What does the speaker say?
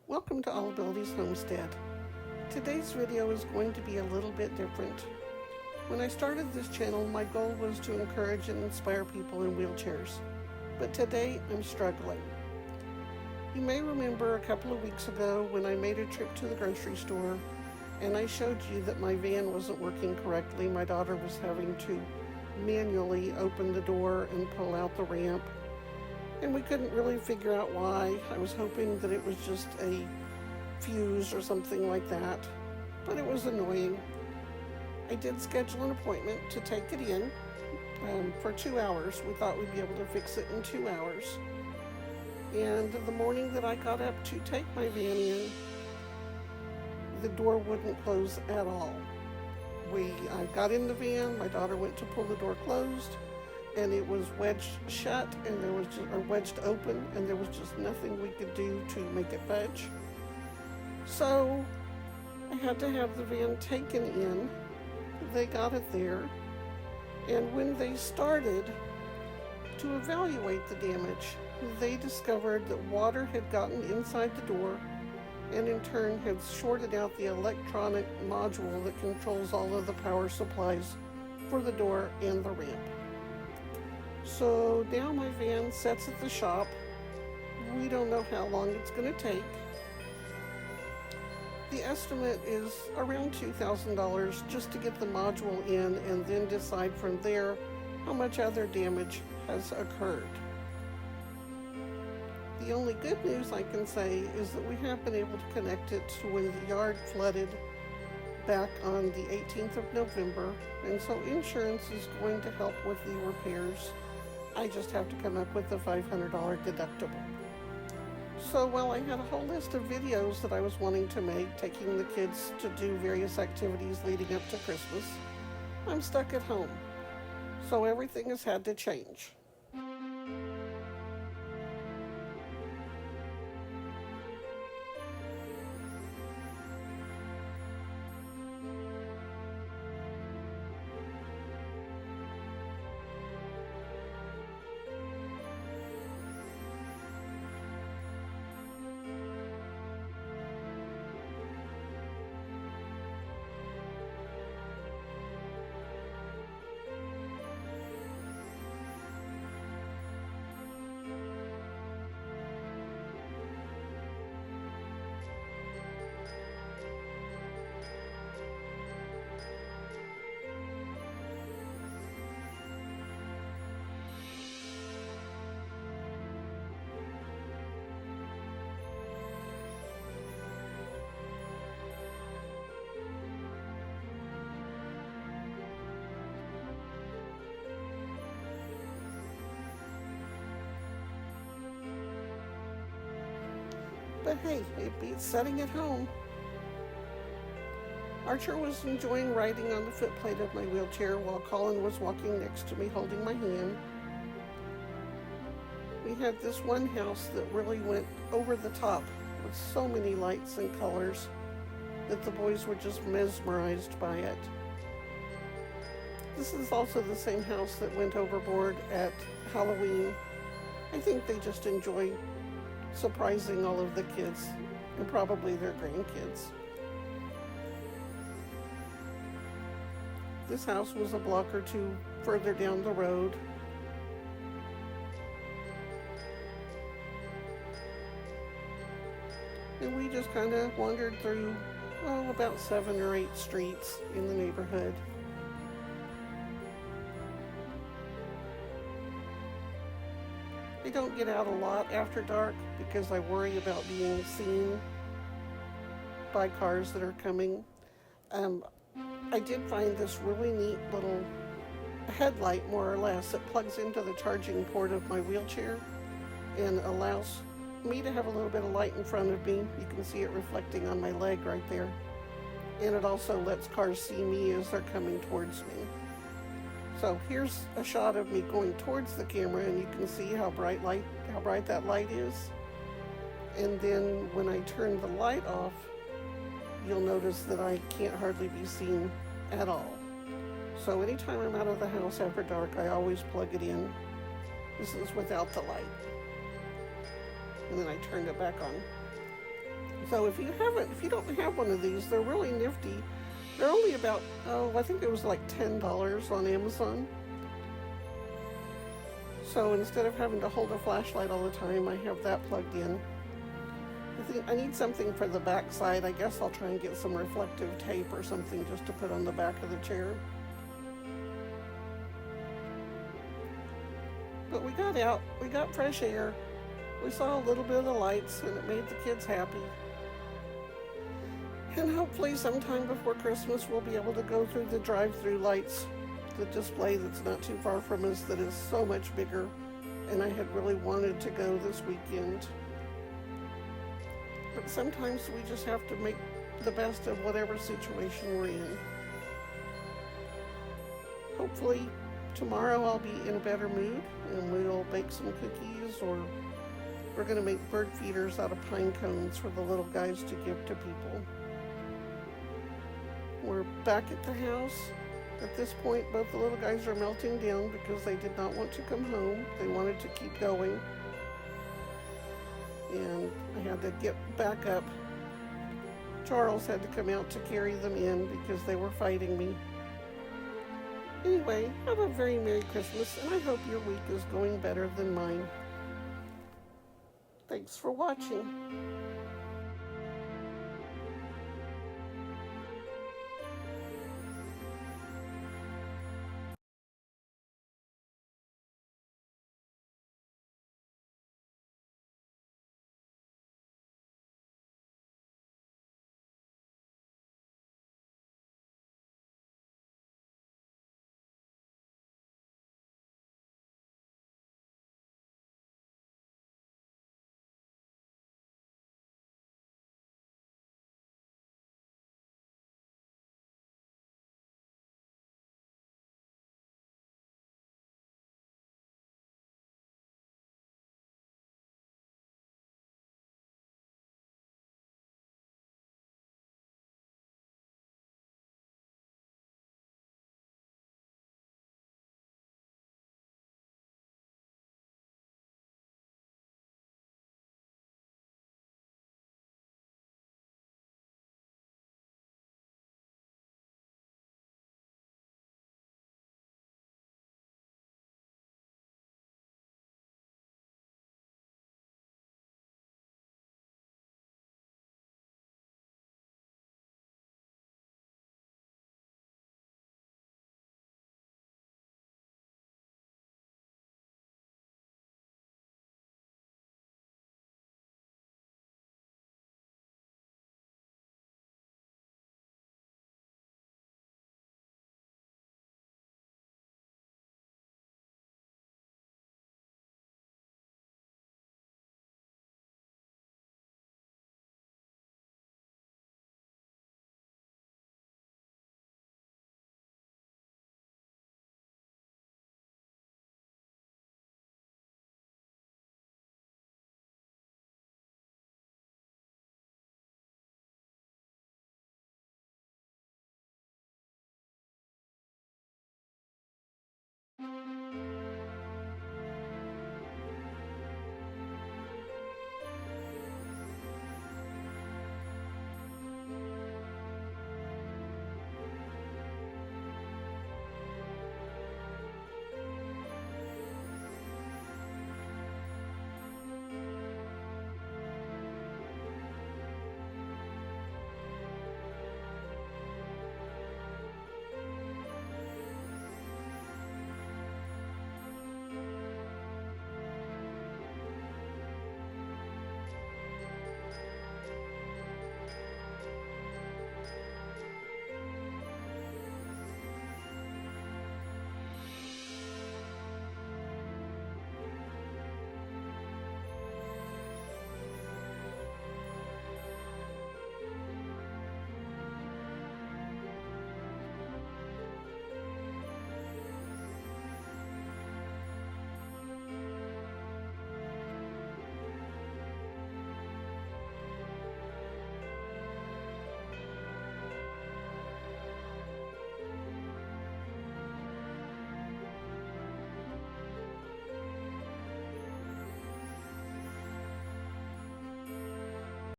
Welcome to All Abilities Homestead. Today's video is going to be a little bit different. When I started this channel, my goal was to encourage and inspire people in wheelchairs, but today I'm struggling. You may remember a couple of weeks ago when I made a trip to the grocery store and I showed you that my van wasn't working correctly. My daughter was having to manually open the door and pull out the ramp, and we couldn't really figure out why. I was hoping that it was just a fuse or something like that, but it was annoying. I did schedule an appointment to take it in for 2 hours. We thought we'd be able to fix it in 2 hours. And the morning that I got up to take my van in, the door wouldn't close at all. I got in the van, my daughter went to pull the door closed, and it was wedged shut, and wedged open, and there was just nothing we could do to make it budge. So I had to have the van taken in. They got it there, and when they started to evaluate the damage, they discovered that water had gotten inside the door and in turn had shorted out the electronic module that controls all of the power supplies for the door and the ramp. So now my van sits at the shop. We don't know how long it's going to take. The estimate is around $2,000 just to get the module in and then decide from there how much other damage has occurred. The only good news I can say is that we have been able to connect it to when the yard flooded back on the 18th of November, and so insurance is going to help with the repairs. I just have to come up with a $500 deductible. So while I had a whole list of videos that I was wanting to make, taking the kids to do various activities leading up to Christmas, I'm stuck at home. So everything has had to change. But hey, it beats sitting at home. Archer was enjoying riding on the footplate of my wheelchair while Colin was walking next to me holding my hand. We had this one house that really went over the top with so many lights and colors that the boys were just mesmerized by it. This is also the same house that went overboard at Halloween. I think they just enjoy surprising all of the kids and probably their grandkids. This house was a block or two further down the road. And we just kind of wandered through, about 7 or 8 streets in the neighborhood. I don't get out a lot after dark because I worry about being seen by cars that are coming. I did find this really neat little headlight, more or less. It plugs into the charging port of my wheelchair and allows me to have a little bit of light in front of me. You can see it reflecting on my leg right there. And it also lets cars see me as they're coming towards me. So here's a shot of me going towards the camera, and you can see how bright that light is. And then when I turn the light off, you'll notice that I can't hardly be seen at all. So anytime I'm out of the house after dark, I always plug it in. This is without the light. And then I turned it back on. So if you don't have one of these, they're really nifty. They're only about, I think it was like $10 on Amazon. So instead of having to hold a flashlight all the time, I have that plugged in. I think I need something for the back side. I guess I'll try and get some reflective tape or something just to put on the back of the chair. But we got out, we got fresh air, we saw a little bit of the lights, and it made the kids happy. And hopefully sometime before Christmas we'll be able to go through the drive-through lights, the display that's not too far from us that is so much bigger, and I had really wanted to go this weekend. But sometimes we just have to make the best of whatever situation we're in. Hopefully tomorrow I'll be in a better mood and we'll bake some cookies, or we're going to make bird feeders out of pine cones for the little guys to give to people. We're back at the house. At this point, both the little guys are melting down because they did not want to come home. They wanted to keep going. And I had to get back up. Charles had to come out to carry them in because they were fighting me. Anyway, have a very Merry Christmas, and I hope your week is going better than mine. Thanks for watching.